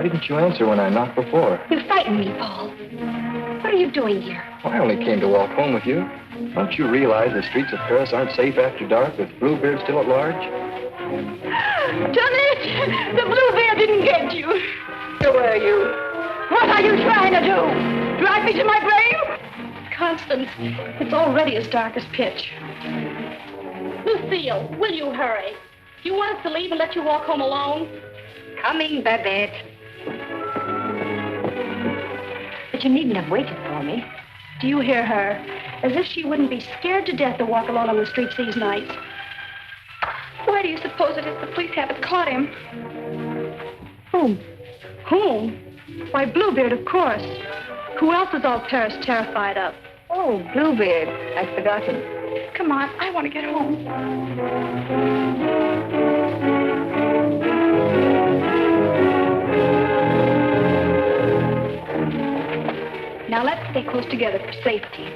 Why didn't you answer when I knocked before? You frightened me, Paul. What are you doing here? Well, I only came to walk home with you. Don't you realize the streets of Paris aren't safe after dark with Bluebeard still at large? Johnny, the Bluebeard didn't get you. Who are you? What are you trying to do? Drag me to my grave? Constance, it's already as dark as pitch. Lucille, will you hurry? Do you want us to leave and let you walk home alone? Coming, Babette. But you needn't have waited for me. Do you hear her? As if she wouldn't be scared to death to walk alone on the streets these nights. Why do you suppose it is the police haven't caught him? Whom? Whom? Why, Bluebeard, of course. Who else is all Paris terrified of? Oh, Bluebeard. I'd forgotten. Come on, I want to get home. Now let's stay close together for safety.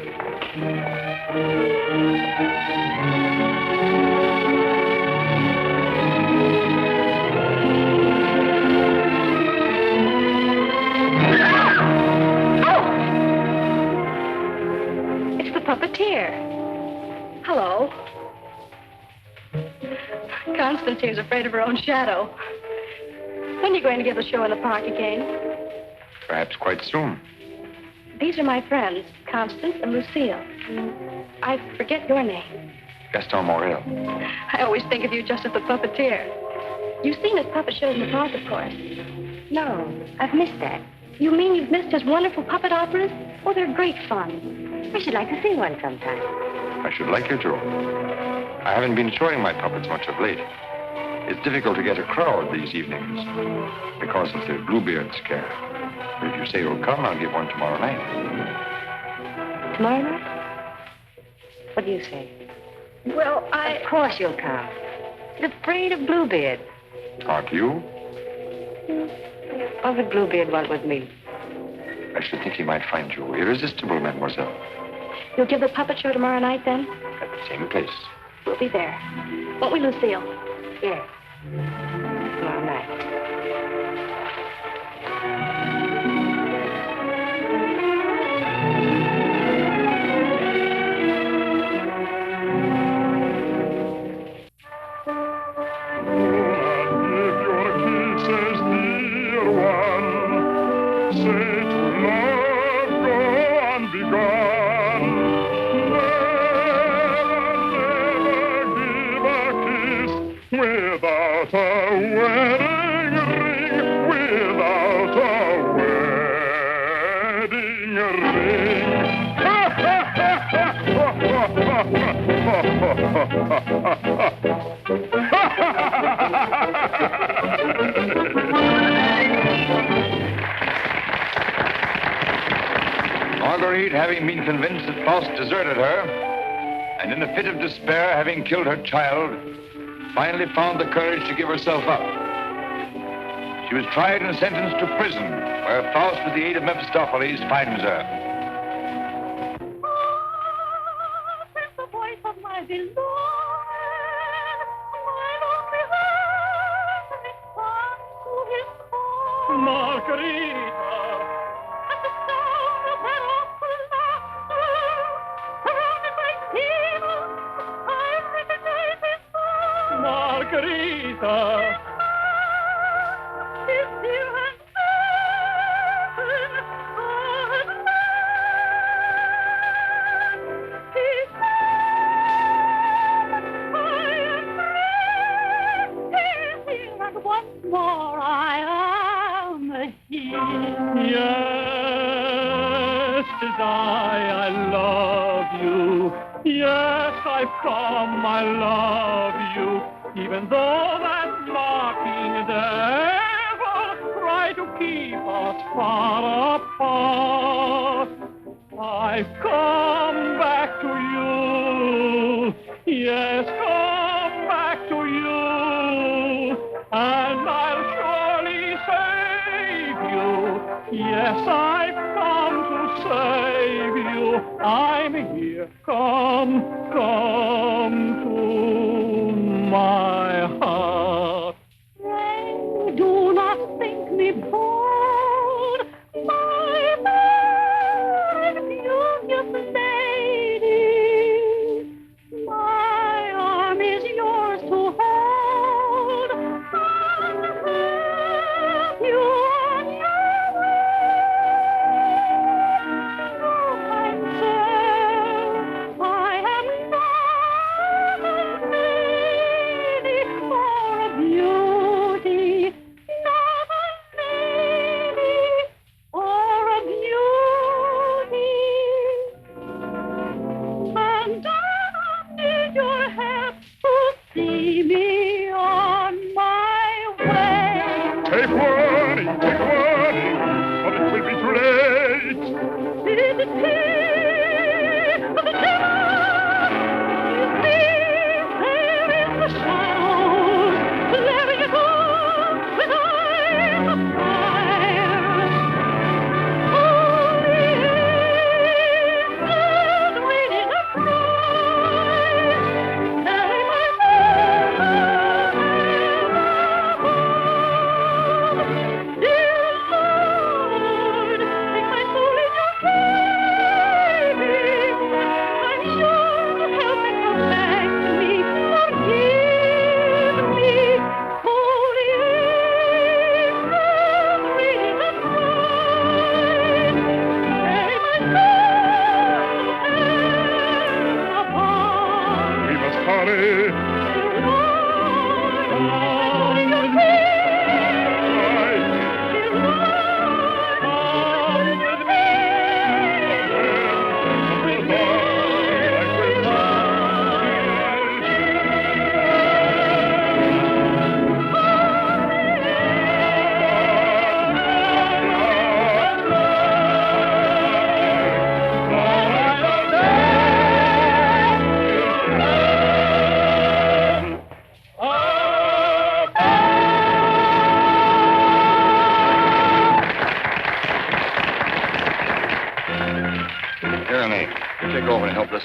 It's the puppeteer. Hello. Constance here's afraid of her own shadow. When are you going to give a show in the park again? Perhaps quite soon. These are my friends, Constance and Lucille. I forget your name. Gaston Morrell. I always think of you just as the puppeteer. You've seen his puppet shows in the park, of course. No, I've missed that. You mean you've missed his wonderful puppet operas? Oh, they're great fun. I should like to see one sometime. I should like you to. I haven't been showing my puppets much of late. It's difficult to get a crowd these evenings because of the Bluebeard scare. But if you say you'll come, I'll give one tomorrow night. Tomorrow night? What do you say? Well, Of course you'll come. You're afraid of Bluebeard. Aren't you? What would Bluebeard want with me? I should think he might find you irresistible, mademoiselle. You'll give the puppet show tomorrow night, then? At the same place. We'll be there. Won't we, Lucille? Yes. Tomorrow night. Without a wedding ring, without a wedding ring. Marguerite, having been convinced that Faust deserted her, and in a fit of despair, having killed her child, finally found the courage to give herself up. She was tried and sentenced to prison, where Faust, with the aid of Mephistopheles, finds her. It's the voice of my beloved, my lonely heart responds to his call. Margarita, At the sound of her awful laughter, surrounded by demons, I recognize his voice. Margarita. His dear and certain heart. He said, I am free, here, and once more I am here. Yes, 'tis I love you. Yes, I've come, I love you. Even though that mocking devil try to keep us far apart, I've come back to you. Yes, come back to you. And I'll surely save you. Yes, I've come to save you. I'm here. Come to my heart. Pray do not think me poor.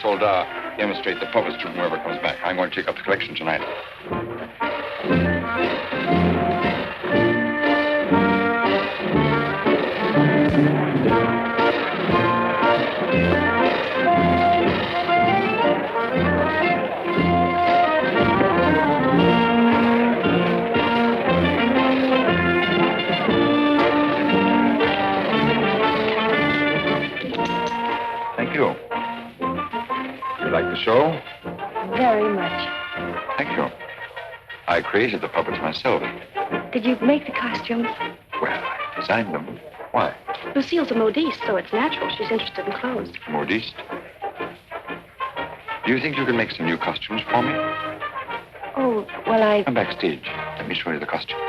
Soldat demonstrate the puppets to whoever comes back. I'm going to take up the collection tonight. Thank you. Like the show? Very much. Thank you. I created the puppets myself. Did you make the costumes? Well, I designed them. Why? Lucille's a modiste, so it's natural she's interested in clothes. Modiste? Do you think you can make some new costumes for me? Oh, well, Come backstage. Let me show you the costumes.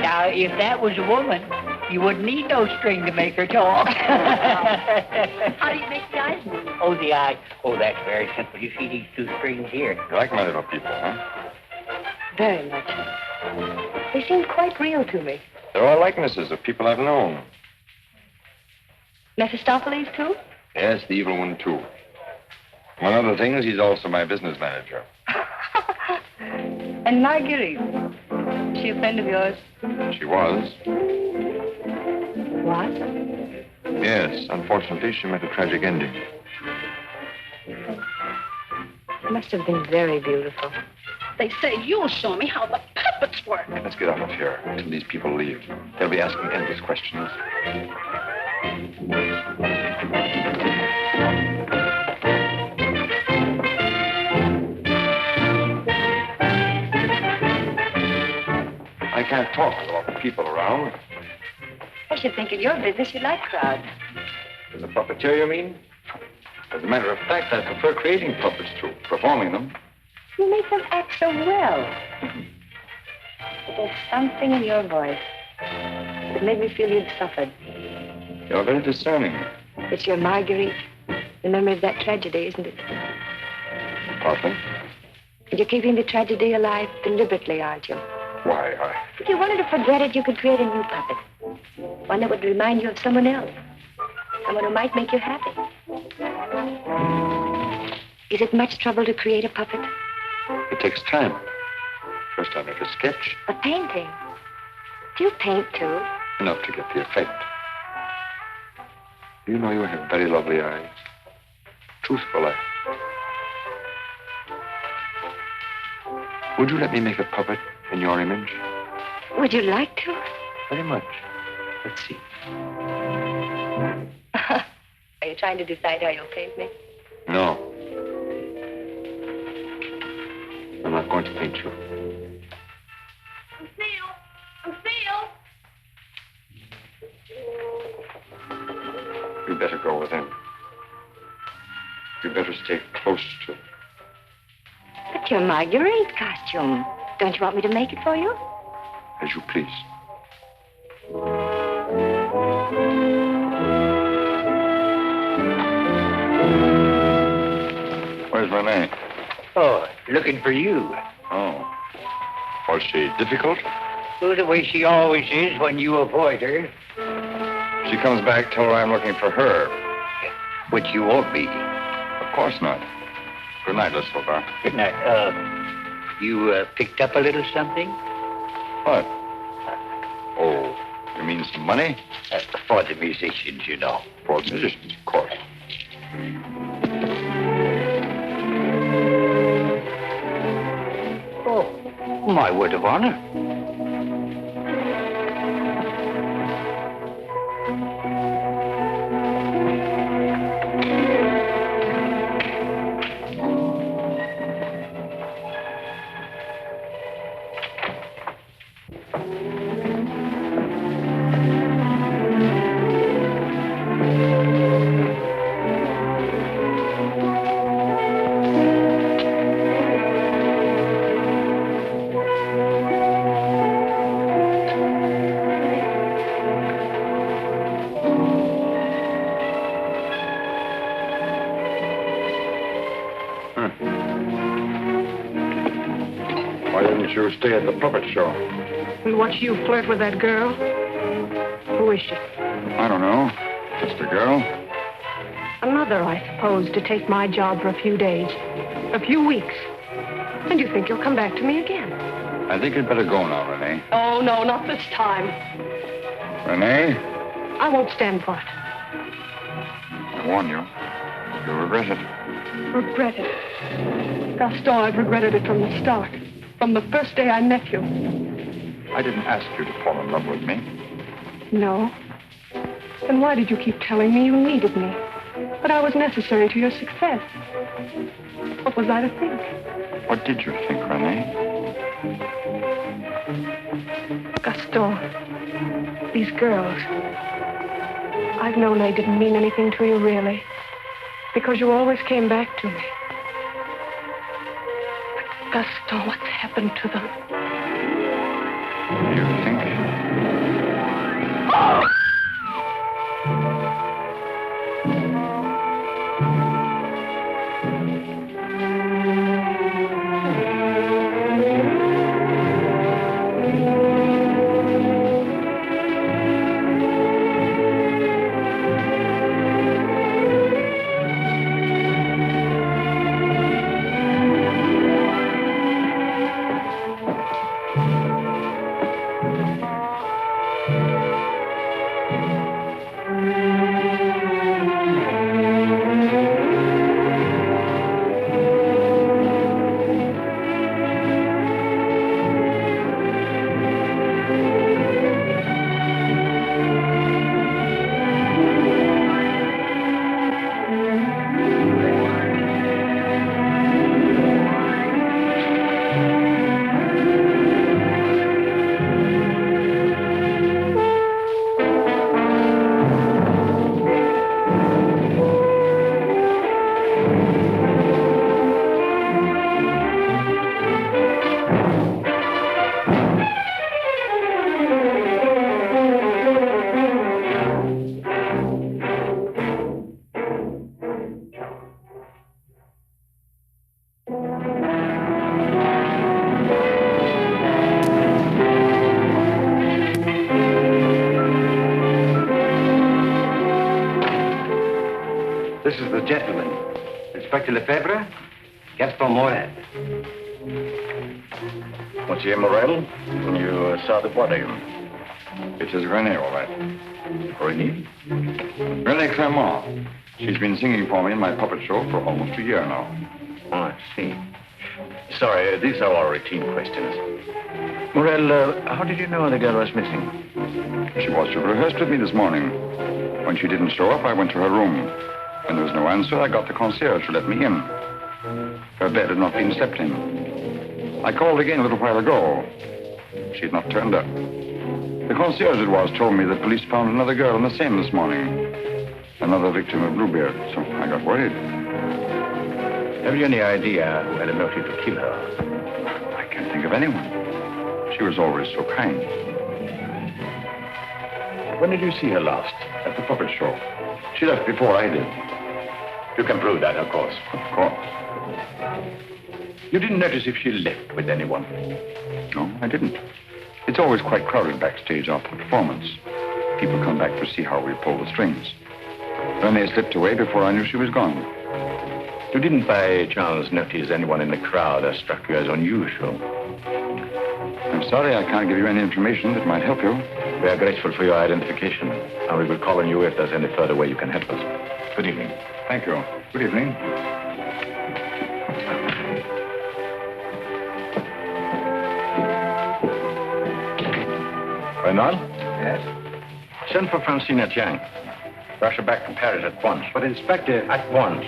Now, if that was a woman, you wouldn't need no string to make her talk. How do you make the eyes move? Oh, the eye. Oh, that's very simple. You see these two strings here? You like my little people, huh? Very much. They seemed quite real to me. They're all likenesses of people I've known. Mephistopheles, too? Yes, the evil one, too. Among other things, he's also my business manager. And Marguerite. Is she a friend of yours? She was. Was? Yes, unfortunately, she met a tragic ending. It must have been very beautiful. They say you'll show me how the puppets work. Let's get out of here until these people leave. They'll be asking endless questions. I can't talk with all the people around. I should think in your business you like crowds. As a puppeteer, you mean? As a matter of fact, I prefer creating puppets to performing them. You make them act so well. But there's something in your voice that made me feel you'd suffered. You're very discerning. It's your Marguerite, the memory of that tragedy, isn't it? Partly. And you're keeping the tragedy alive deliberately, aren't you? Why, If you wanted to forget it, you could create a new puppet. One that would remind you of someone else. Someone who might make you happy. Is it much trouble to create a puppet? It takes time. First I make a sketch. But painting. Do you paint, too? Enough to get the effect. You know you have very lovely eyes. Truthful eyes. Would you let me make a puppet in your image? Would you like to? Very much. Let's see. Are you trying to decide how you'll paint me? No. I'm not going to paint you. Lucille! You'd better go with him. You'd better stay close to. But your Marguerite costume. Don't you want me to make it for you? As you please. Where's Renee? Oh, looking for you. Oh. Was she difficult? Well, the way she always is when you avoid her. She comes back, tell her I'm looking for her. Which you won't be. Of course not. Good night, Lefevre. Good night. You picked up a little something? What? Oh, you mean some money? For the musicians, you know. For the musicians, of course. Oh, my word of honor. Why didn't you stay at the puppet show? And watch you flirt with that girl? Who is she? I don't know. Just a girl. Another, I suppose, to take my job for a few days. A few weeks. And you think you'll come back to me again? I think you'd better go now, Renee. Oh, no, not this time. Renee, I won't stand for it. I warn you. You'll regret it. Regret it. Gaston, I've regretted it from the start. From the first day I met you. I didn't ask you to fall in love with me. No. Then why did you keep telling me you needed me? That I was necessary to your success? What was I to think? What did you think, Renee? Gaston, these girls. I've known they didn't mean anything to you, really. Because you always came back to me. But Gaston, what's happened to them? You think? This is the gentleman. Inspector Lefevre, Gaston Morrell. Monsieur Morrell, you saw the body. It is Renee, all right. Renee? Renee Clermont. She's been singing for me in my puppet show for almost a year now. Oh, I see. Sorry, these are all routine questions. Morrell, how did you know the girl was missing? She was to have rehearsed with me this morning. When she didn't show up, I went to her room. When there was no answer, I got the concierge to let me in. Her bed had not been slept in. I called again a little while ago. She had not turned up. The concierge it was told me that police found another girl in the Seine this morning. Another victim of Bluebeard, so I got worried. Have you any idea who had a motive to kill her? I can't think of of anyone. She was always so kind. When did you see her last? At the puppet show. She left before I did. You can prove that, of course. Of course. You didn't notice if she left with anyone? No, I didn't. It's always quite crowded backstage after the performance. People come back to see how we pull the strings. Then they slipped away before I knew she was gone. You didn't by chance notice anyone in the crowd that struck you as unusual? I'm sorry I can't give you any information that might help you. We are grateful for your identification, and we will call on you if there's any further way you can help us. Good evening. Thank you. Good evening. Bernard? Yes? Send for Francine Etienne. Rush her back to Paris at once. But, Inspector... At once.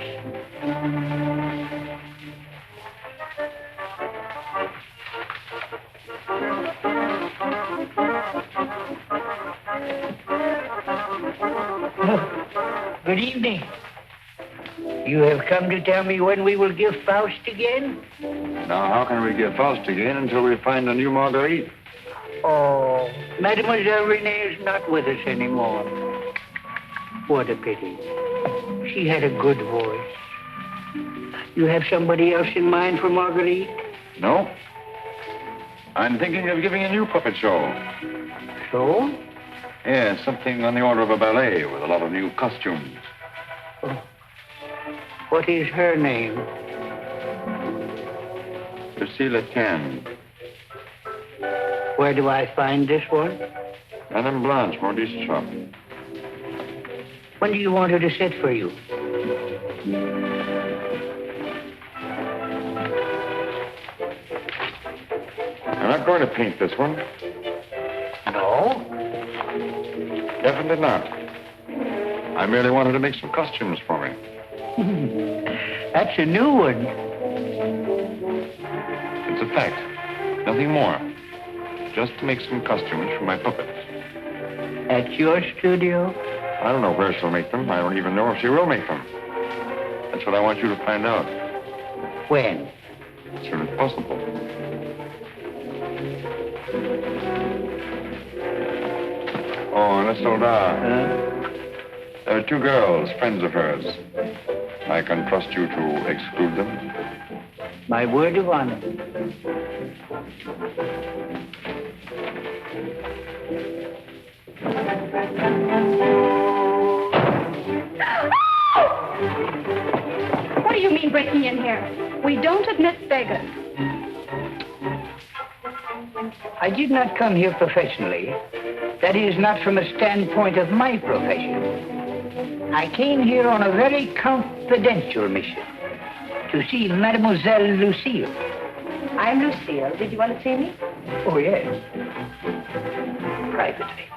Good evening. You have come to tell me when we will give Faust again? Now, how can we give Faust again until we find a new Marguerite? Oh, Mademoiselle Renee is not with us anymore. What a pity. She had a good voice. You have somebody else in mind for Marguerite? No. I'm thinking of giving a new puppet show. So? Yeah, something on the order of a ballet with a lot of new costumes. Oh. What is her name? Lucille Lutien. Where do I find this one? Madame Blanche, Modiste shop. When do you want her to sit for you? I'm not going to paint this one. No? Definitely not. I merely wanted to make some costumes for me. That's a new one. It's a fact. Nothing more. Just to make some costumes for my puppets. At your studio? I don't know where she'll make them. I don't even know if she will make them. That's what I want you to find out. When? As soon as possible. Oh, and a soldat. There are two girls, friends of hers. I can trust you to exclude them? My word of honor. What do you mean breaking in here? We don't admit beggars. I did not come here professionally. That is, not from a standpoint of my profession. I came here on a very confidential mission to see Mademoiselle Lucille. I'm Lucille. Did you want to see me? Oh, yes. Privately.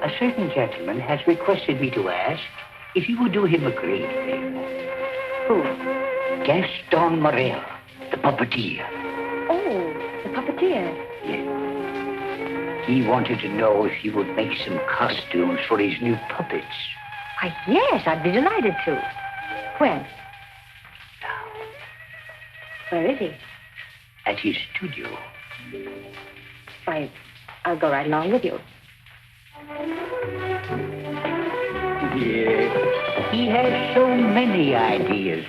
A certain gentleman has requested me to ask if you would do him a great favor. Who? Gaston Morrell, the puppeteer. Oh, the puppeteer. Yes. He wanted to know if you would make some costumes for his new puppets. Yes, I'd be delighted to. When? Where is he? At his studio. I'll go right along with you. Yes. He has so many ideas.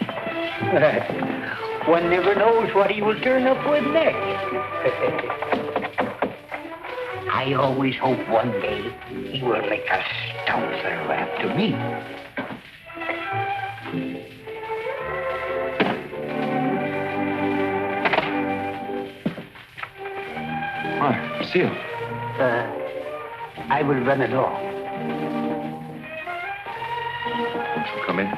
One never knows what he will turn up with next. I always hope one day he will make a stouther after me. Why, Lucille. I will run along. Won't you come in?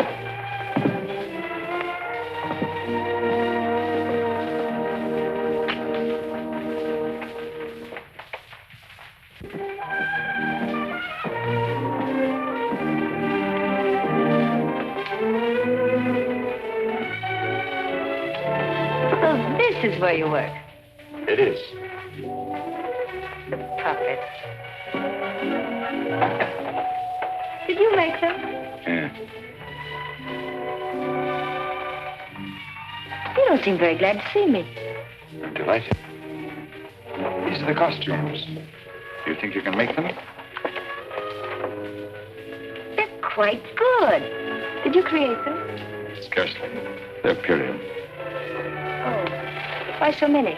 So this is where you work. It is. The puppet. Did you make them? Yeah. You don't seem very glad to see me. I'm delighted. These are the costumes. Do you think you can make them? They're quite good. Did you create them? Scarcely. They're period. Oh, why so many?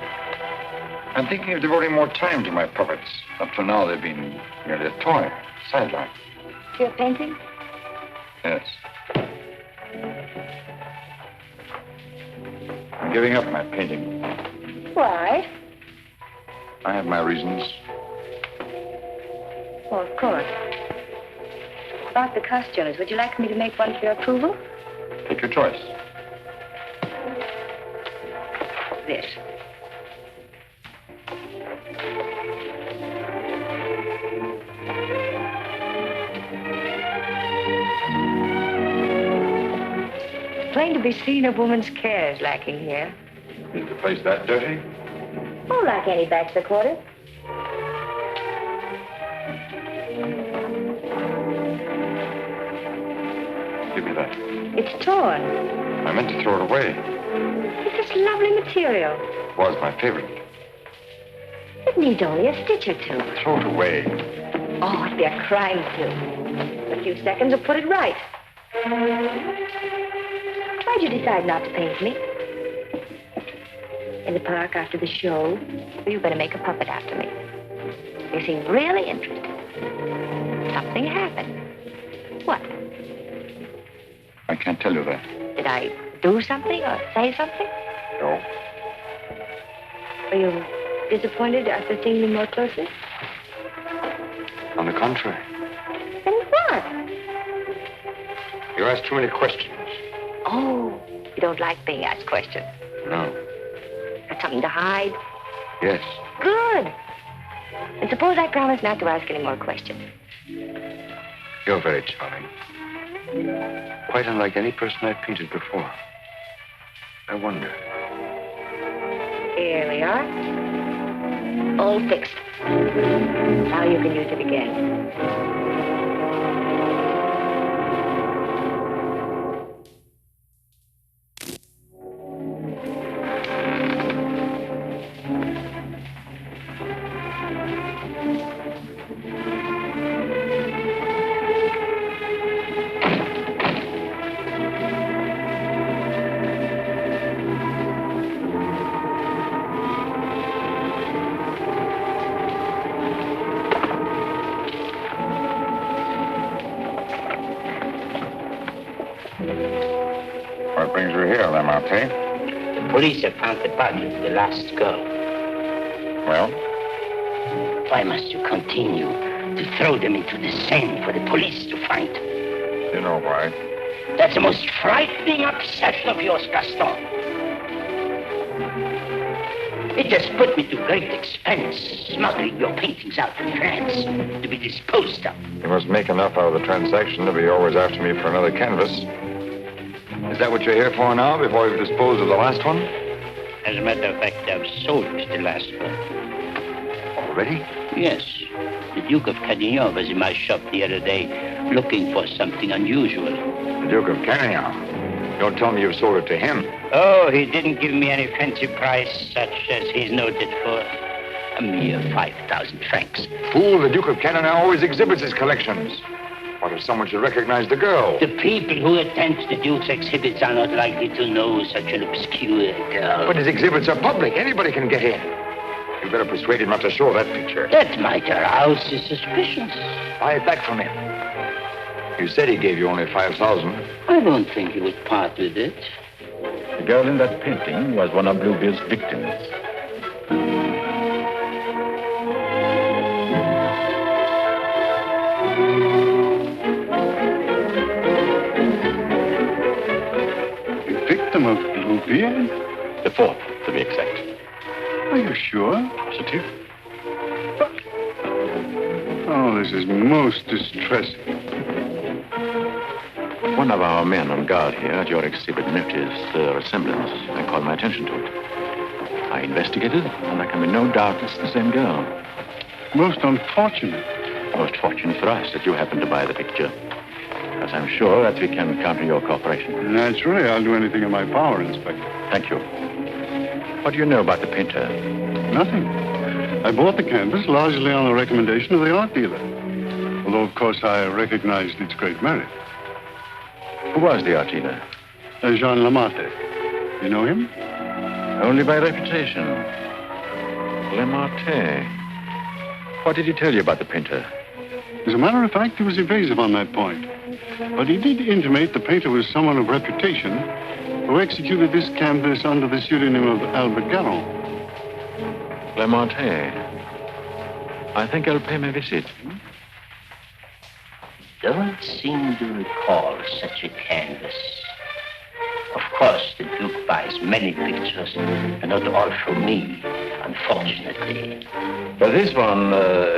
I'm thinking of devoting more time to my puppets. Up to now, they've been merely a toy, sideline. To your painting? Yes. I'm giving up my painting. Why? I have my reasons. Oh, of course. About the costumes, would you like me to make one for your approval? Take your choice. This. It's plain to be seen a woman's care is lacking here. Is the place that dirty? Oh, like any bachelor quarter. Give me that. It's torn. I meant to throw it away. It's this lovely material. It was my favorite. It needs only a stitch or two. Throw it away. Oh, it'd be a crime to. A few seconds will put it right. Why'd you decide not to paint me? In the park after the show, were you going to make a puppet after me? You seemed really interested. Something happened. What? I can't tell you that. Did I do something or say something? No. Were you disappointed after seeing me more closely? On the contrary. Then what? You ask too many questions. Oh, you don't like being asked questions. No. Got something to hide? Yes. Good. And suppose I promise not to ask any more questions. You're very charming. Quite unlike any person I've painted before. I wonder. Here we are. All fixed. Now you can use it again. What brings you here, Lamarté? The police have found the body of the last girl. Well? Why must you continue to throw them into the Seine for the police to find? You know why. That's the most frightening obsession of yours, Gaston. It has put me to great expense smuggling your paintings out to France to be disposed of. You must make enough out of the transaction to be always after me for another canvas. Is that what you're here for now, before you've disposed of the last one? As a matter of fact, I've sold the last one. Already? Yes. The Duke of Carradine was in my shop the other day looking for something unusual. The Duke of Carradine? Don't tell me you've sold it to him. Oh, he didn't give me any fancy price, such as he's noted for. A mere 5,000 francs. Fool, the Duke of Carradine always exhibits his collections. What if someone should recognize the girl? The people who attend the Duke's exhibits are not likely to know such an obscure girl. But his exhibits are public. Anybody can get in. You better persuade him not to show that picture. That might arouse his suspicions. Buy it back from him. You said he gave you only 5,000. I don't think he would part with it. The girl in that painting was one of Bluebeard's victims. Victim of Bluebeard? The fourth, to be exact. Are you sure? Positive. Oh, this is most distressing. One of our men on guard here at your exhibit noticed the resemblance and called my attention to it. I investigated, and there can be no doubt it's the same girl. Most unfortunate. Most fortunate for us that you happened to buy the picture. Because I'm sure that we can count on your cooperation. Naturally, I'll do anything in my power, Inspector. Thank you. What do you know about the painter? Nothing. I bought the canvas largely on the recommendation of the art dealer. Although, of course, I recognized its great merit. Who was the art dealer? Jean Lamarté. You know him? Only by reputation. Lamarté. What did he tell you about the painter? As a matter of fact, he was evasive on that point. But he did intimate the painter was someone of reputation who executed this canvas under the pseudonym of Albert Garon. Lamarté. I think I'll pay my visit. Don't seem to recall such a canvas. Of course, the Duke buys many pictures, and not all from me, unfortunately. But this one,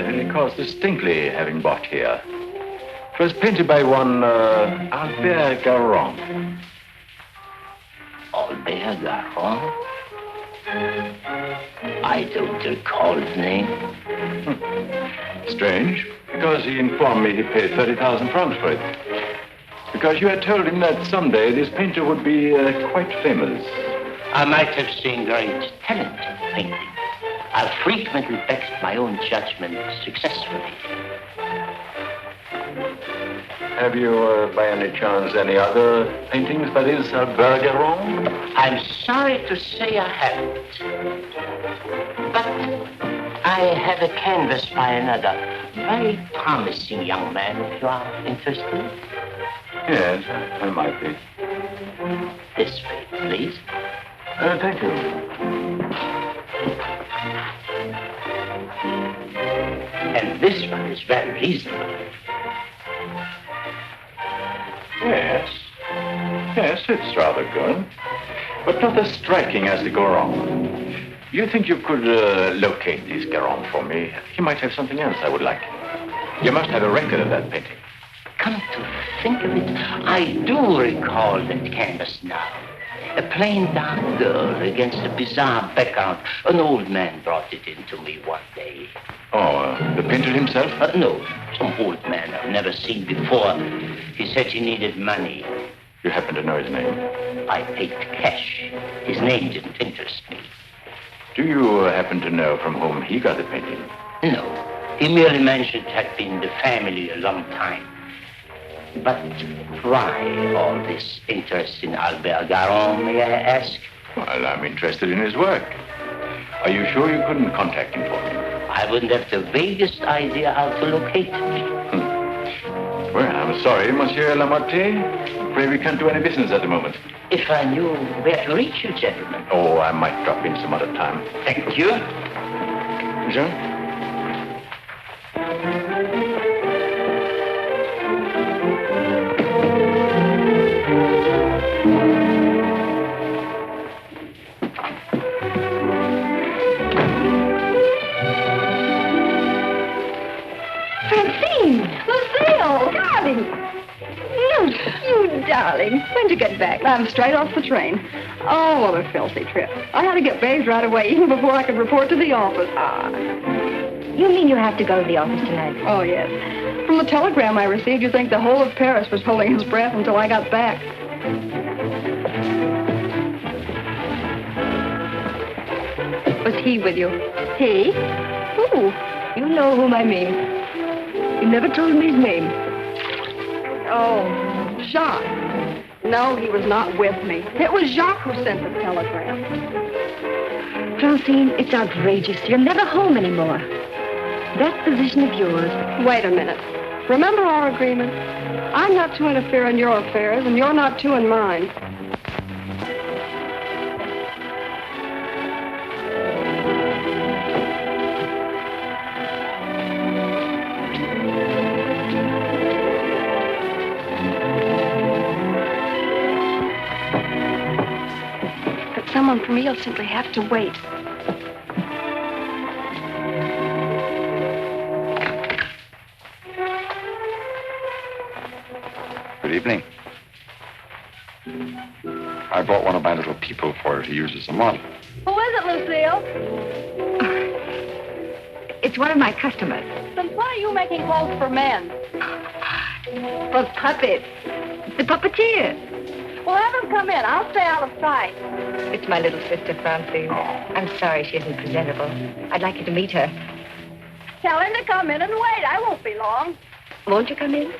he recalls distinctly having bought here. It was painted by one Albert Garon. Albert Garon? I don't recall the name. Strange, because he informed me he paid 30,000 francs for it. Because you had told him that someday this painter would be quite famous. I might have seen great talent in painting. I've frequently backed my own judgment successfully. Have you, by any chance, any other paintings by this Albert Garon? I'm sorry to say I haven't. But I have a canvas by another very promising young man, if you are interested. Yes, I might be. This way, please. Thank you. And this one is very reasonable. Yes. Yes, it's rather good. But not as striking as the Garon. You think you could locate this Garon for me? He might have something else I would like. You must have a record of that painting. Come to think of it, I do recall that canvas now. A plain dark girl against a bizarre background. An old man brought it in to me one day. Oh, the painter himself? No, some old man I've never seen before. He said he needed money. You happen to know his name? I paid cash. His name didn't interest me. Do you happen to know from whom he got the painting? No, he merely mentioned it had been the family a long time. But why all this interest in Albert Garon, may I ask? Well, I'm interested in his work. Are you sure you couldn't contact him for me? I wouldn't have the vaguest idea how to locate him. Well, I'm sorry, Monsieur Lamarté. Afraid we can't do any business at the moment. If I knew where to reach you, gentlemen. Oh, I might drop in some other time. Thank you. Jean? You darling. When'd you get back? I'm straight off the train. Oh, what a filthy trip. I had to get bathed right away, even before I could report to the office. You mean you have to go to the office tonight? Oh, yes. From the telegram I received, you'd think the whole of Paris was holding his breath until I got back. Was he with you? He? Who? You know whom I mean. You never told me his name. Oh, Jacques. No, he was not with me. It was Jacques who sent the telegram. Francine, it's outrageous. You're never home anymore. That position of yours. Wait a minute. Remember our agreement? I'm not to interfere in your affairs, and you're not to in mine. Someone for me will simply have to wait. Good evening. I brought one of my little people for her to use as a model. Who is it, Lucille? It's one of my customers. Then why are you making clothes for men? For puppets. The puppeteer. Well, have them come in. I'll stay out of sight. It's my little sister, Francine. I'm sorry she isn't presentable. I'd like you to meet her. Tell him to come in and wait. I won't be long. Won't you come in?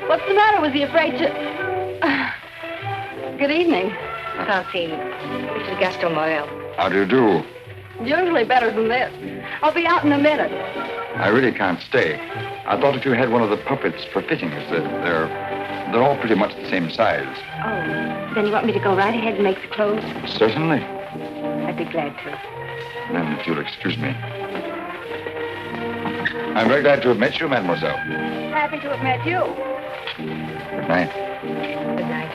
What's the matter? Was he afraid to... Good evening. Francine, this is Gaston Morrell. How do you do? Usually better than this. I'll be out in a minute. I really can't stay. I thought if you had one of the puppets for fittings, they're all pretty much the same size. Oh, then you want me to go right ahead and make the clothes? Certainly. I'd be glad to. Then, if you'll excuse me. I'm very glad to have met you, mademoiselle. Happy to have met you. Good night. Good night.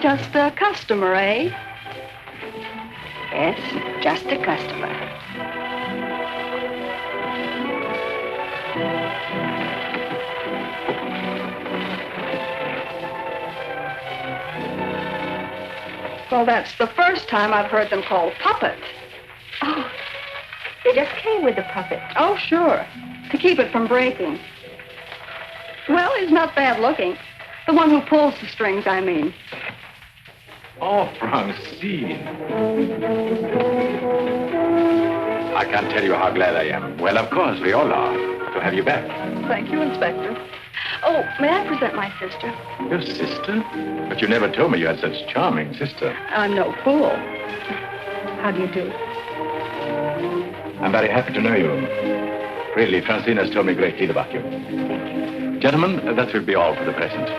Just a customer, eh? Yes, just a customer. Well, that's the first time I've heard them called puppets. Oh, they just came with the puppet. Oh, sure. To keep it from breaking. Well, he's not bad looking. The one who pulls the strings, I mean. Oh, Francine. I can't tell you how glad I am. Well, of course, we all are, to have you back. Thank you, Inspector. Oh, may I present my sister? Your sister? But you never told me you had such a charming sister. I'm no fool. How do you do? I'm very happy to know you. Really, Francine has told me a great deal about you. Gentlemen, that will be all for the present.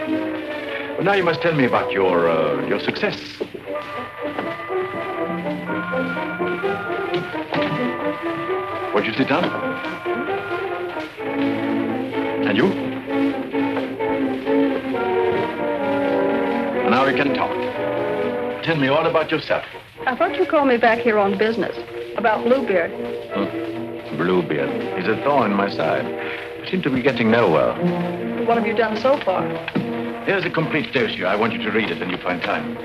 Well, now you must tell me about your success. Won't you sit down? And you? Now we can talk. Tell me all about yourself. I thought you called me back here on business. About Bluebeard. Bluebeard. He's a thorn in my side. I seem to be getting nowhere. What have you done so far? Here's a complete dossier. I want you to read it when you find time.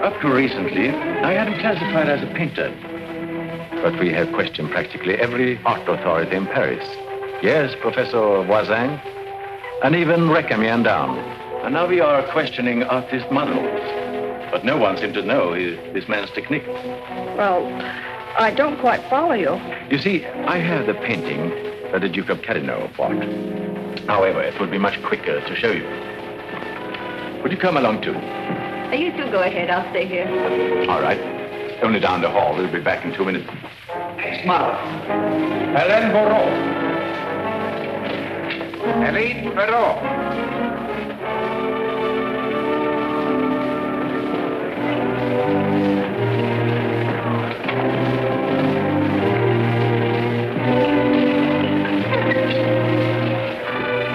Up to recently, I had him classified as a painter. But we have questioned practically every art authority in Paris. Yes, Professor Voisin, and even Recamier down. And now we are questioning artist models. But no one seemed to know this man's technique. Well, I don't quite follow you. You see, I have the painting that the Duke of Carradine bought. However, it would be much quicker to show you. Would you come along too? You two go ahead. I'll stay here. All right. Only down the hall. We'll be back in 2 minutes. Smile. Hélène Borot. Hélène Borot.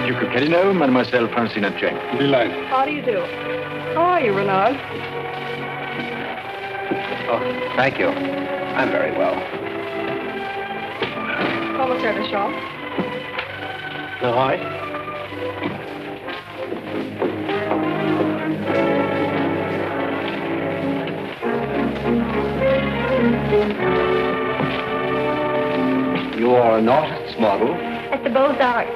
Duke of Carradine, Mademoiselle Francine and Jacques. Delighted. How do you do? How are you, Renard? Oh, thank you. I'm very well. Commissaire de Shaw. Leroy? You are an artist's model? At the Beaux-Arts.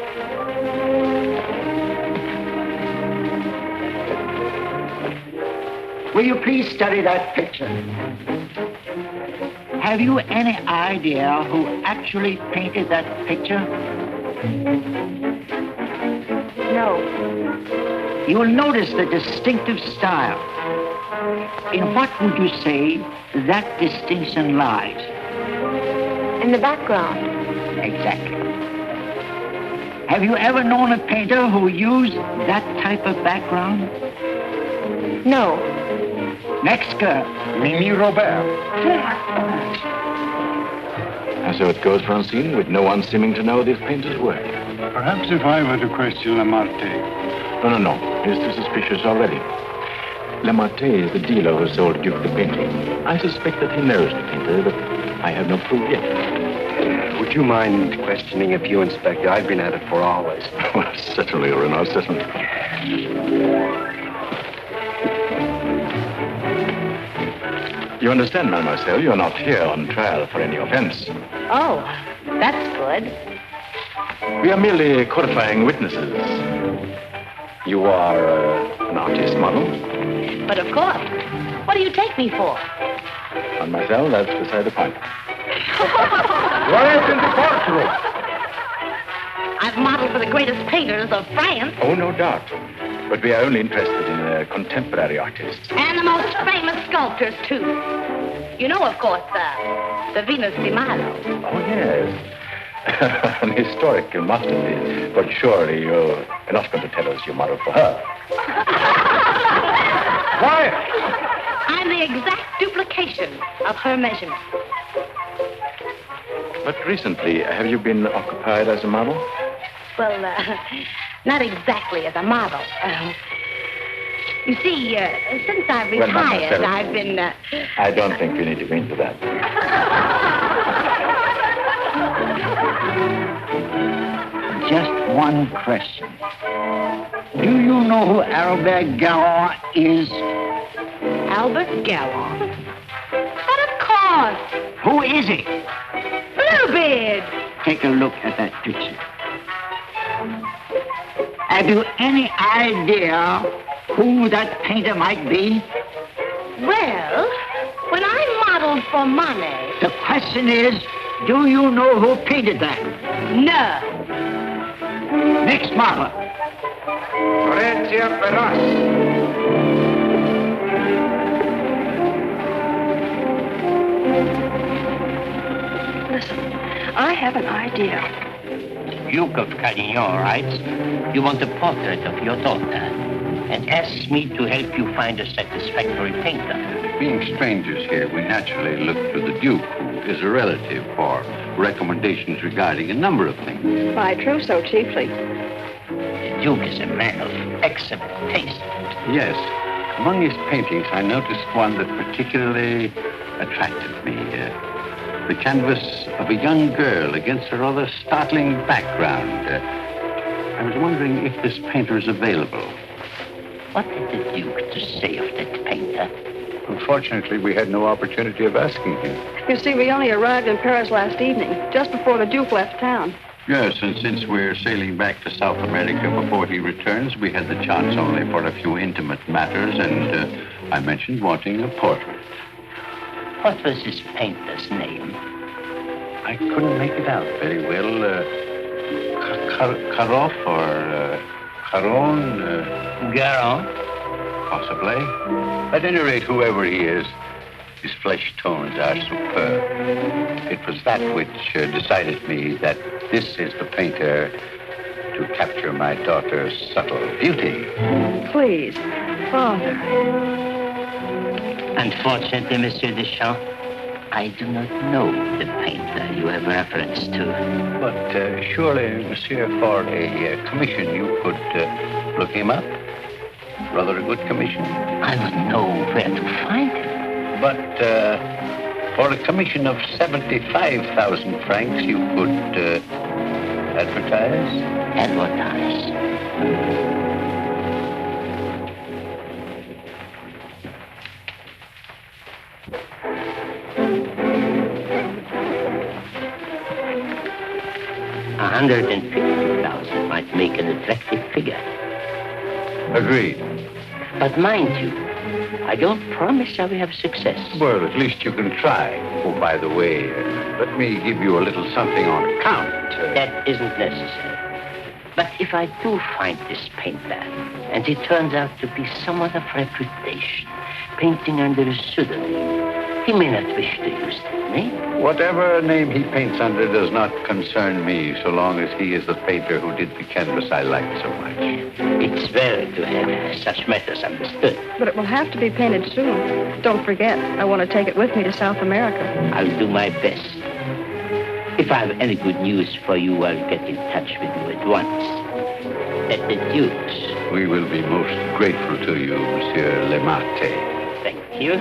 Will you please study that picture? Have you any idea who actually painted that picture? No. You will notice the distinctive style. In what would you say that distinction lies? In the background. Exactly. Have you ever known a painter who used that type of background? No. Next girl. Mimi Robert. And so it goes, Francine, with no one seeming to know this painter's work. Perhaps if I were to question Lamartine. No. He's too suspicious already. Lamartine is the dealer who sold Duke the painting. I suspect that he knows the painter, but I have no proof yet. Would you mind questioning a few, Inspector? I've been at it for hours. Well, certainly, Renard, certainly. You understand, mademoiselle, you're not here on trial for any offense. Oh, that's good. We are merely codifying witnesses. You are an artist model? But of course. What do you take me for? Mademoiselle, that's beside the point. Right in the courtroom. I've modeled for the greatest painters of France. Oh, no doubt. But we are only interested in contemporary artists. And the most famous sculptors, too. You know, of course, the Venus de Milo. Oh, yes. An historical masterpiece. But surely you're not going to tell us you modeled for her. Quiet! I'm the exact duplication of her measurements. But recently, have you been occupied as a model? Well, not exactly as a model. You see, since I've retired, mademoiselle, I've been... I don't think we need to go into that. Just one question. Do you know who Albert Gallon is? Albert Gallon? But of course. Who is he? Bluebeard. Take a look at that picture. Have you any idea who that painter might be? Well, when I modeled for Monet... The question is, do you know who painted that? No. Next model. Listen, I have an idea. Duke of Carradine writes, you want a portrait of your daughter and asks me to help you find a satisfactory painter. Being strangers here, we naturally look to the Duke, who is a relative, for recommendations regarding a number of things. My trousseau chiefly. The Duke is a man of excellent taste. Yes. Among his paintings, I noticed one that particularly attracted me. The canvas of a young girl against a rather startling background. I was wondering if this painter is available. What did the Duke to say of that painter? Unfortunately, we had no opportunity of asking him. You see, we only arrived in Paris last evening, just before the Duke left town. Yes, and since we're sailing back to South America before he returns, we had the chance only for a few intimate matters, and I mentioned wanting a portrait. What was this painter's name? I couldn't make it out very well. Karoff or Caron? Garon? Possibly. At any rate, whoever he is, his flesh tones are superb. It was that which decided me that this is the painter to capture my daughter's subtle beauty. Please, Father. Unfortunately, Monsieur Deschamps, I do not know the painter you have reference to. But surely, Monsieur, for a commission, you could look him up. Rather a good commission. I would know where to find him. But for a commission of 75,000 francs, you could advertise? Advertise. $150,000 might make an attractive figure. Agreed. But mind you, I don't promise I will have success. Well, at least you can try. Oh, by the way, let me give you a little something on account. That isn't necessary. But if I do find this painter, and he turns out to be someone of reputation, painting under a pseudonym, he may not wish to use that name. Whatever name he paints under does not concern me, so long as he is the painter who did the canvas I like so much. It's well to have such matters understood. But it will have to be painted soon. Don't forget, I want to take it with me to South America. I'll do my best. If I have any good news for you, I'll get in touch with you at once. At the Duke's. We will be most grateful to you, Monsieur Lemarte. Thank you.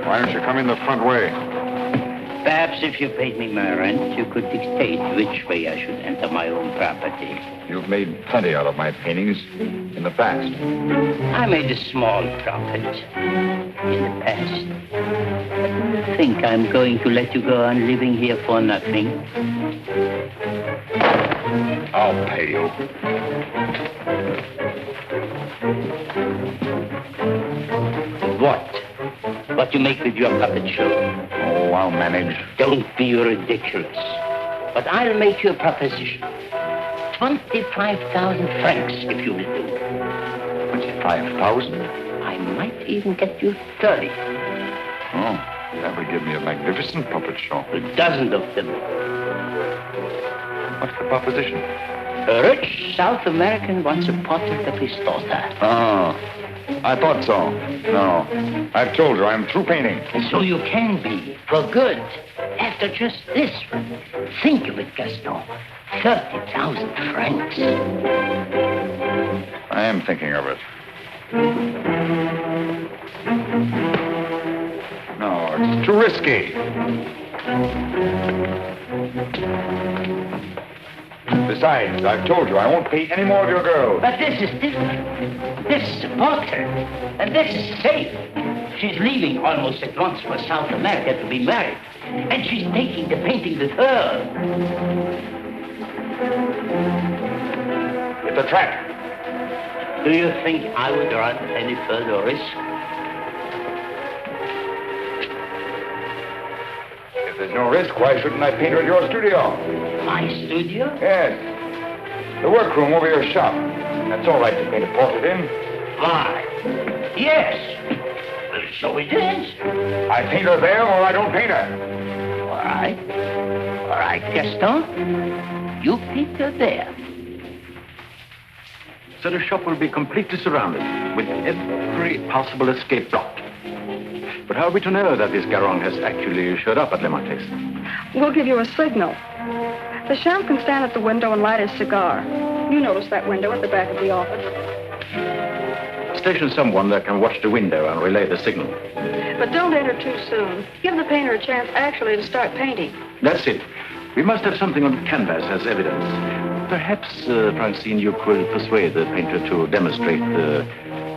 Why don't you come in the front way? Perhaps if you paid me my rent, you could dictate which way I should enter my own property. You've made plenty out of my paintings in the past. I made a small profit in the past. But do you think I'm going to let you go on living here for nothing? I'll pay you. What you make with your puppet show? Oh, I'll manage. Don't be ridiculous. But I'll make you a proposition. 25,000 francs, if you will do. 25,000? I might even get you 30. Oh, that would give me a magnificent puppet show. A dozen of them. What's the proposition? A rich South American wants a portrait of his daughter. Oh, I thought so. No, I've told her I'm through painting. So you can be, for good. After just this one. Think of it, Gaston. 30,000 francs. I am thinking of it. No, it's too risky. Besides, I've told you I won't pay any more of your girls. But this is different. This is a portrait. And this is safe. She's leaving almost at once for South America to be married. And she's taking the painting with her. It's a trap. Do you think I would run any further risk? If there's no risk, why shouldn't I paint her at your studio? My studio? Yes. The workroom over your shop. That's all right to paint a portrait in. Why? Yes. Well, so it is. I paint her there or I don't paint her. All right. All right, Gaston. You paint her there. So the shop will be completely surrounded with every possible escape blocked. But how are we to know that this Garron has actually showed up at Le Marquis? We'll give you a signal. The sheriff can stand at the window and light his cigar. You notice that window at the back of the office. Station someone that can watch the window and relay the signal. But don't enter too soon. Give the painter a chance actually to start painting. That's it. We must have something on canvas as evidence. Perhaps, Francine, you could persuade the painter to demonstrate the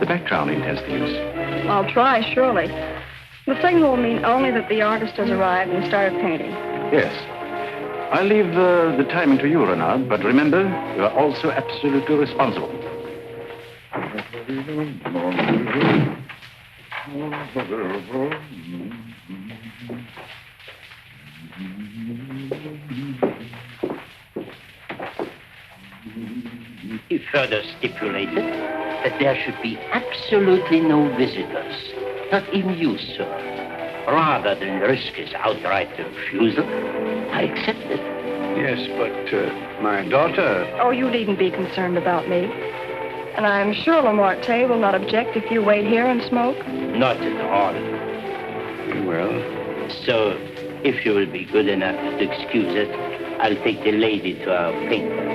background he intends to use. I'll try, surely. The signal will mean only that the artist has arrived and started painting. Yes. I'll leave the timing to you, Renard, but remember, you are also absolutely responsible. He further stipulated that there should be absolutely no visitors, not even you, sir. Rather than risk his outright refusal, I accepted. Yes, but my daughter... Oh, you needn't be concerned about me. And I'm sure Lamarte will not object if you wait here and smoke. Not at all. Well... So, if you will be good enough to excuse us, I'll take the lady to our painter.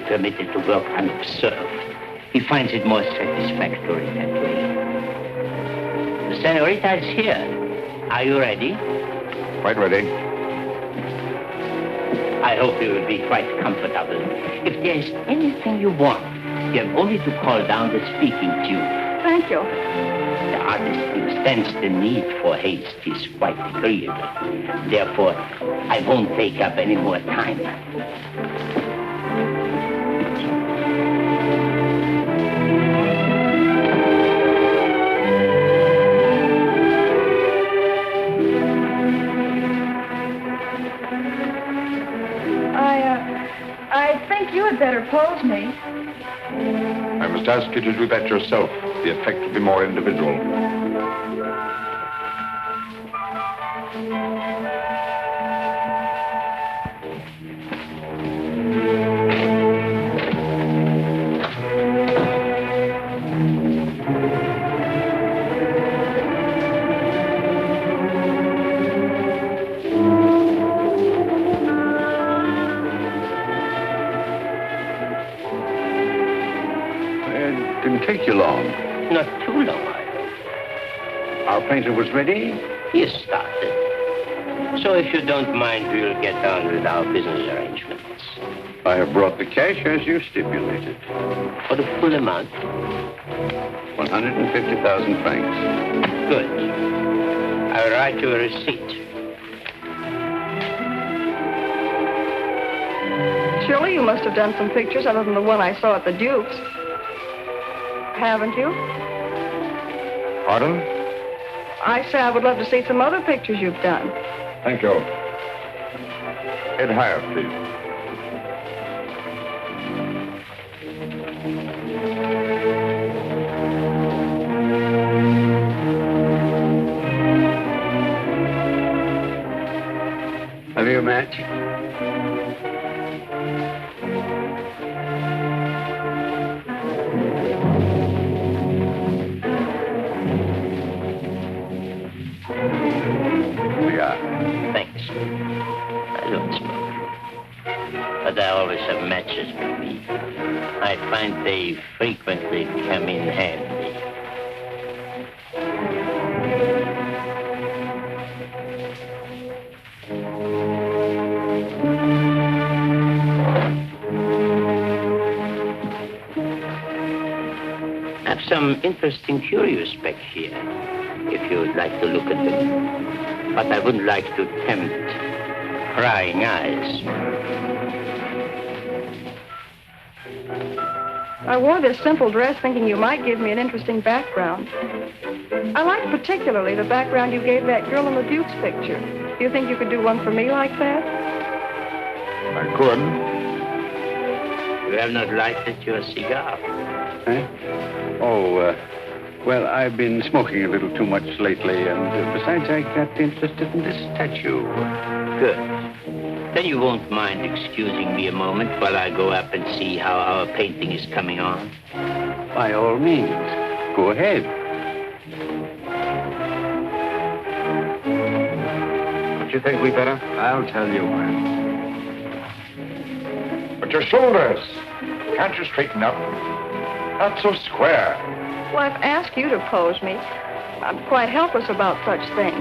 Permitted to work unobserved. He finds it more satisfactory that way. The senorita is here. Are you ready? Quite ready. I hope you will be quite comfortable. If there is anything you want, you have only to call down the speaking tube. Thank you. The artist understands the need for haste. He's quite agreeable. Therefore, I won't take up any more time. You had better pose me. I must ask you to do that yourself. The effect will be more individual. take you long? Not too long, I hope. Our painter was ready? He has started. So if you don't mind, we'll get on with our business arrangements. I have brought the cash as you stipulated. For the full amount? 150,000 francs. Good. I'll write you a receipt. Surely you must have done some pictures other than the one I saw at the Duke's. Haven't you? Pardon? I say I would love to see some other pictures you've done. Thank you. Head higher, please. Have you a match? Thanks. I don't smoke. But I always have matches with me. I find they frequently come in handy. I have some interesting curios back here, if you would like to look at them. But I wouldn't like to tempt prying eyes. I wore this simple dress thinking you might give me an interesting background. I liked particularly the background you gave that girl in the Duke's picture. Do you think you could do one for me like that? I could. You have not lighted your cigar. Eh? Oh, well, I've been smoking a little too much lately, and besides, I got interested in this statue. Good. Then you won't mind excusing me a moment while I go up and see how our painting is coming on? By all means. Go ahead. Don't you think we better? I'll tell you when. But your shoulders. Can't you straighten up? Not so square. Well, I've asked you to pose me. I'm quite helpless about such things.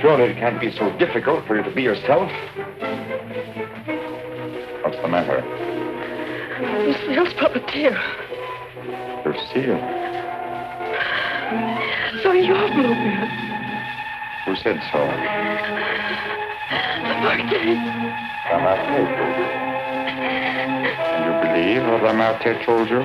Surely it can't be so difficult for you to be yourself. What's the matter? Lucille's puppeteer. Lucille. So you're Bluebeard. Who said so? The Marquis. And you believe what Lamartine told you?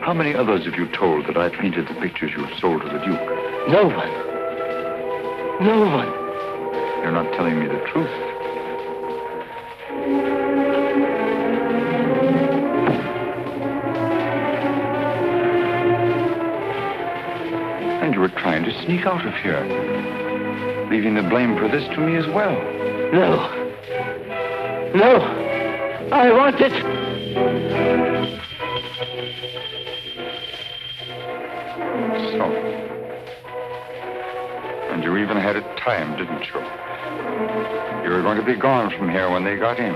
How many others have you told that I painted the pictures you have sold to the Duke? No one. No one. You're not telling me the truth. And you were trying to sneak out of here, leaving the blame for this to me as well. No. No. I want it. So. And you even had it timed, didn't you? You were going to be gone from here when they got in.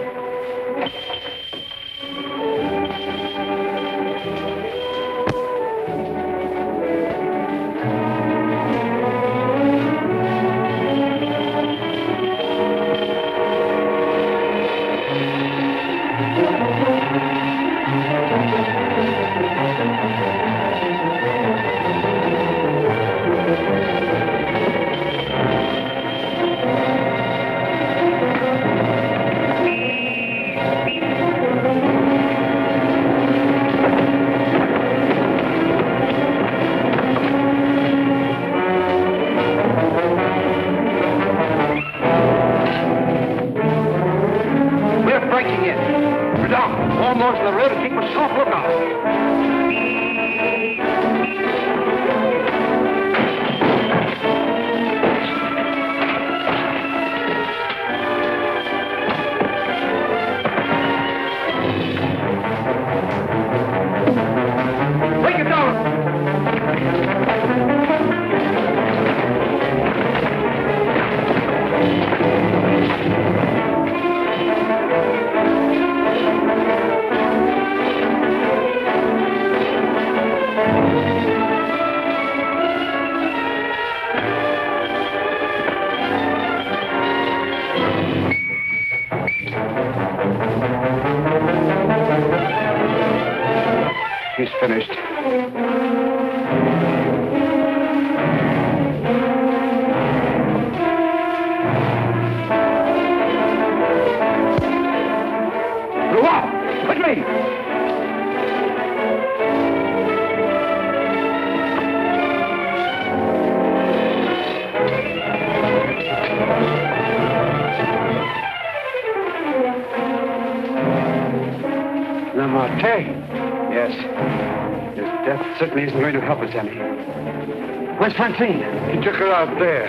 He's finished. With me! Yes. His death certainly isn't going to help us any. Where's Francine? He took her out there.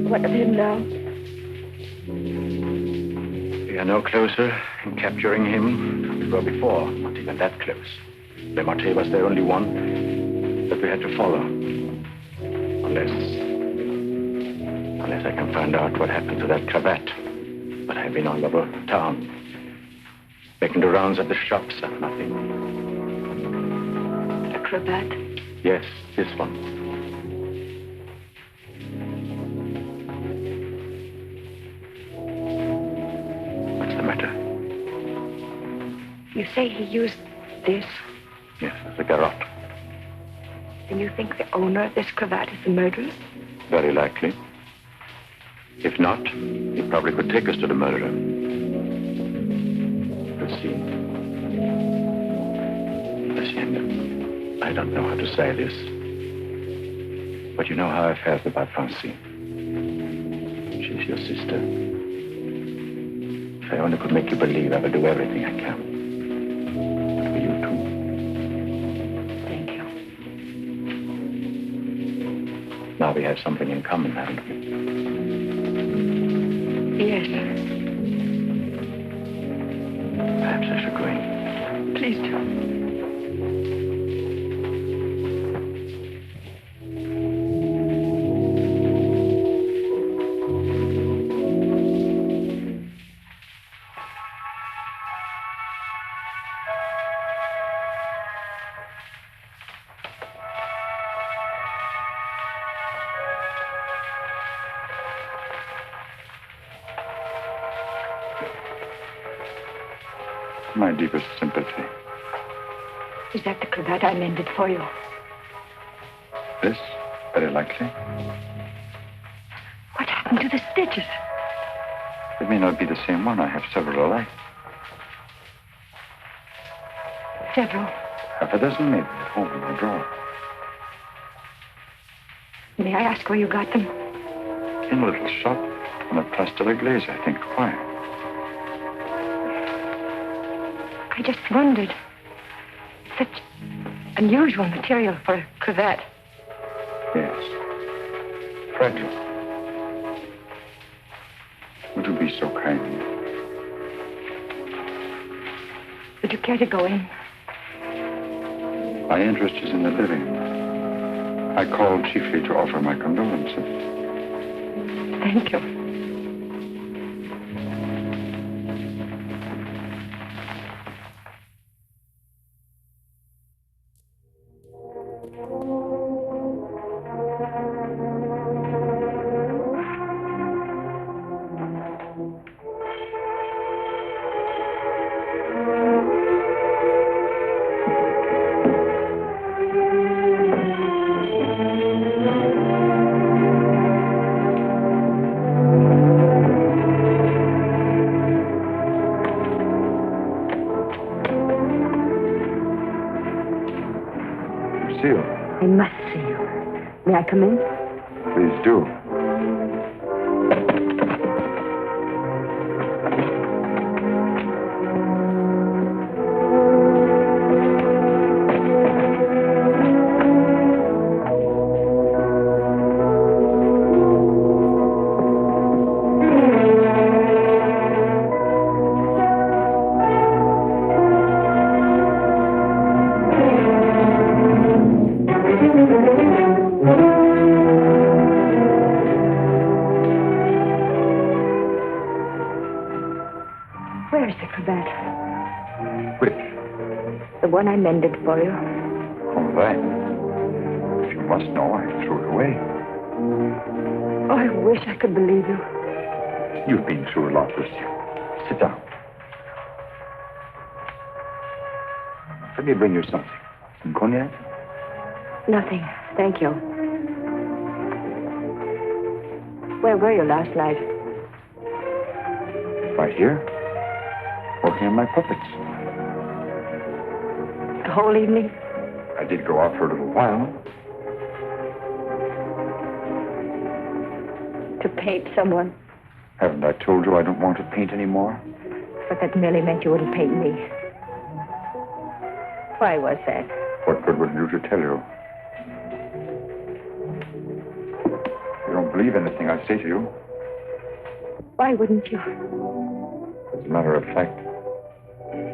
What of him now? We are no closer in capturing him than we were before. Not even that close. Le Marté was the only one that we had to follow. Unless I can find out what happened to that cravat. But I've been all over town, making the rounds at the shops and nothing. The cravat? Yes, this one. You say he used this? Yes, the garrote. Then you think the owner of this cravat is the murderer? Very likely. If not, he probably could take us to the murderer. Lutien, I don't know how to say this, but you know how I felt about Francine. She's your sister. If I only could make you believe, I would do everything I can. For you, too. Thank you. Now we have something in common, haven't we? Yes. Perhaps I should go in. Please do. My deepest sympathy. Is that the cravat I mended for you? This? Very likely. What happened to the stitches? It may not be the same one. I have several alike. Several. Half a dozen, maybe, at home in my drawer. May I ask where you got them? In a little shop on the Place de l'Église, I think. Why? I just wondered. Such unusual material for a cravat. Yes. Fragile. Would you be so kind? Would you care to go in? My interest is in the living. I called chiefly to offer my condolences. Thank you. I must see you. May I come in? Please do. One I mended for you. Oh, that. If you must know, I threw it away. Oh, I wish I could believe you. You've been through a lot, Lucille. Sit down. Let me bring you something. Some cognac? Nothing, thank you. Where were you last night? Right here. Working on my puppets. The whole evening? I did go out for a little while. To paint someone. Haven't I told you I don't want to paint anymore? But that merely meant you wouldn't paint me. Why was that? What good would it do to tell you? You don't believe anything I say to you. Why wouldn't you? As a matter of fact,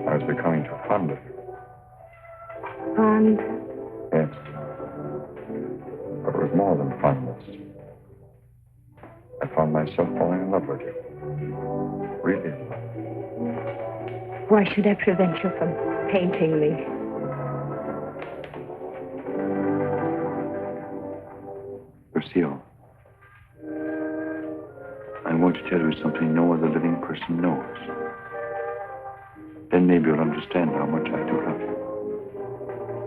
I was becoming too fond of you. Fond? Yes. But it was more than fondness. I found myself falling in love with you. Really in love. Why should I prevent you from painting me? Lucille, I want to tell you something no other living person knows. Then maybe you'll understand how much I do love you.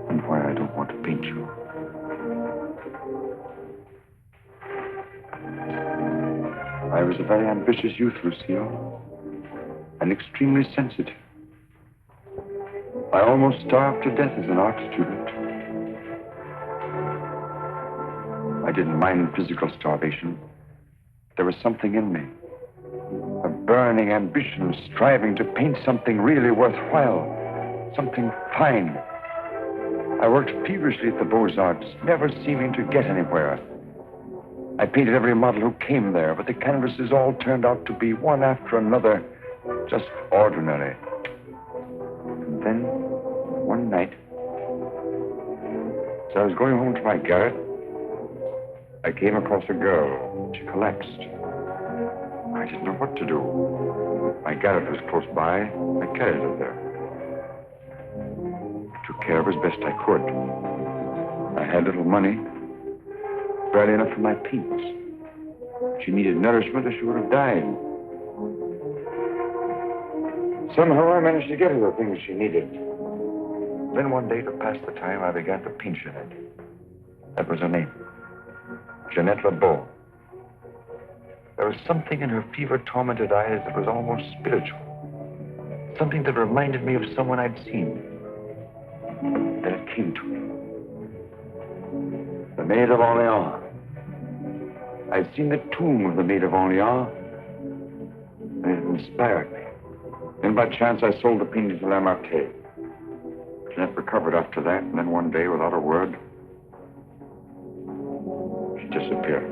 And why I don't want to paint you. I was a very ambitious youth, Lucille, and extremely sensitive. I almost starved to death as an art student. I didn't mind physical starvation. There was something in me, a burning ambition, striving to paint something really worthwhile, something fine. I worked feverishly at the Beaux-Arts, never seeming to get anywhere. I painted every model who came there, but the canvases all turned out to be one after another, just ordinary. And then, one night, as I was going home to my garret, I came across a girl. She collapsed. I didn't know what to do. My garret was close by. I carried her there. Took care of her as best I could. I had little money, barely enough for my paints. She needed nourishment or she would have died. Somehow I managed to get her the things she needed. Then one day, to pass the time, I began to paint Jeanette. That was her name. Jeanette Lebeau. There was something in her fever-tormented eyes that was almost spiritual. Something that reminded me of someone I'd seen. Then it came to me. The Maid of Orleans. I'd seen the tomb of the Maid of Orleans, and it inspired me. Then by chance I sold the painting to Lamartine. Jeanette recovered after that, and then one day, without a word, she disappeared.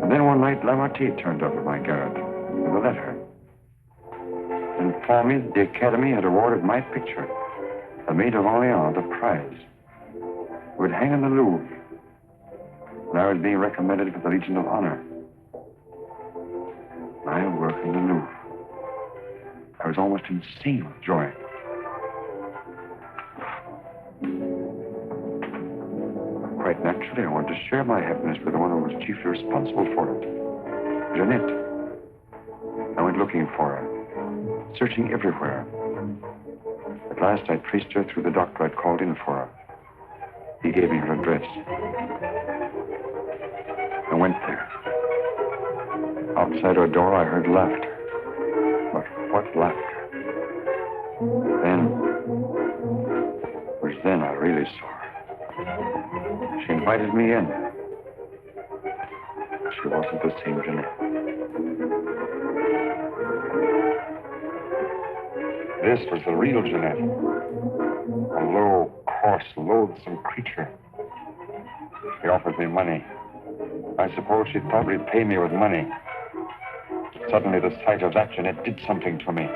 And then one night, Lamartine turned up at my garage with a letter. And informed me that the Academy had awarded my picture, the Maid of Orleans, the prize. It would hang in the Louvre. And I was being recommended for the Legion of Honor. My work in the Louvre. I was almost insane with joy. Quite naturally, I wanted to share my happiness with the one who was chiefly responsible for it, Jeanette. I went looking for her, searching everywhere. At last, I traced her through the doctor I'd called in for her. He gave me her address. I went there. Outside her door, I heard laughter. But what laughter? Then, it was then I really saw her. She invited me in. She wasn't the same Jeanette. This was the real Jeanette. A low, coarse, loathsome creature. She offered me money. I suppose she thought she'd pay me with money. Suddenly, the sight of that Jeanette did something to me.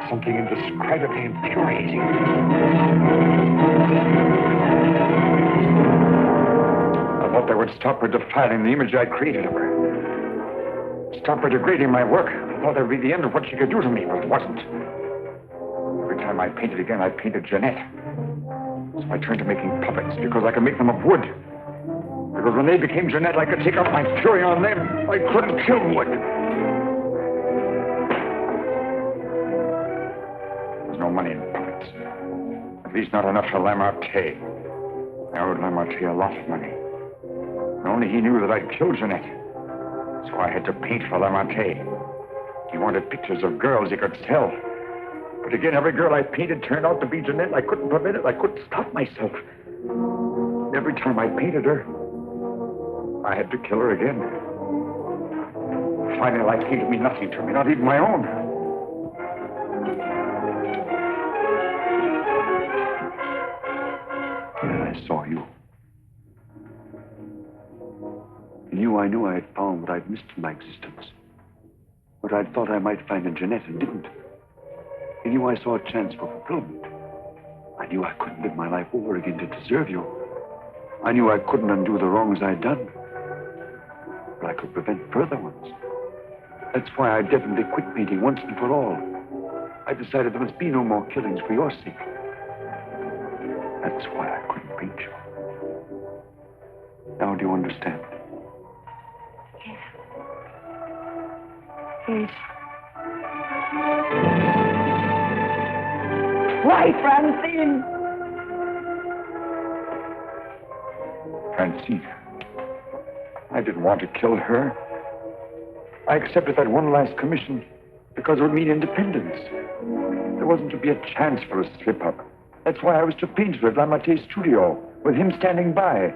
Something indescribably infuriating. I thought that would stop her defiling the image I'd created of her. Stop her degrading my work. I thought that would be the end of what she could do to me, but it wasn't. Every time I painted again, I painted Jeanette. So I turned to making puppets because I could make them of wood. Because when they became Jeanette, I could take out my fury on them. I couldn't kill wood. There's no money in puppets. At least not enough for Lamartine. I owed Lamartine a lot of money. And only he knew that I'd killed Jeanette. So I had to paint for Lamartine. He wanted pictures of girls he could sell. But again, every girl I painted turned out to be Jeanette. I couldn't prevent it. I couldn't stop myself. Every time I painted her, I had to kill her again. Finally, life seemed to mean nothing to me, not even my own. Then I saw you. In you, I knew I had found what I'd missed in my existence. What I'd thought I might find in Jeanette and didn't. In you, I saw a chance for fulfillment. I knew I couldn't live my life over again to deserve you. I knew I couldn't undo the wrongs I'd done. But I could prevent further ones. That's why I definitely quit painting once and for all. I decided there must be no more killings for your sake. That's why I couldn't paint you. Now do you understand? Yes. Yes. Why, Francine? Francine. I didn't want to kill her. I accepted that one last commission because it would mean independence. There wasn't to be a chance for a slip-up. That's why I was to paint her at Lamartine's studio, with him standing by.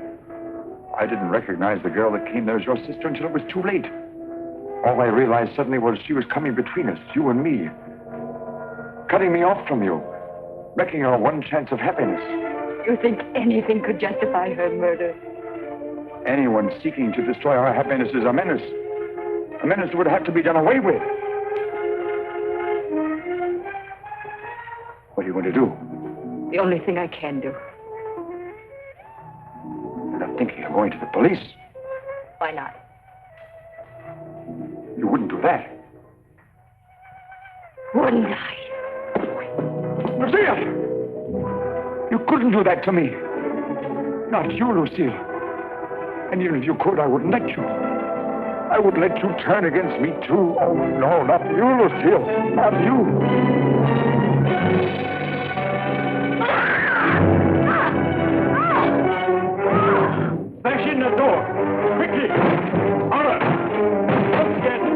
I didn't recognize the girl that came there as your sister until it was too late. All I realized suddenly was she was coming between us, you and me. Cutting me off from you. Wrecking our one chance of happiness. You think anything could justify her murder? Anyone seeking to destroy our happiness is a menace. A menace that would have to be done away with. What are you going to do? The only thing I can do. You're not thinking of going to the police. Why not? You wouldn't do that. Wouldn't I? Lucille! You couldn't do that to me. Not you, Lucille. And even if you could, I wouldn't let you. I would let you turn against me, too. Oh, no, not you, Lucille. Not you. Smash in the door. Quickly. Honor. Let's get it.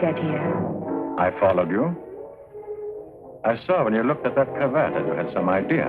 get here? I followed you. I saw when you looked at that cravat that you had some idea.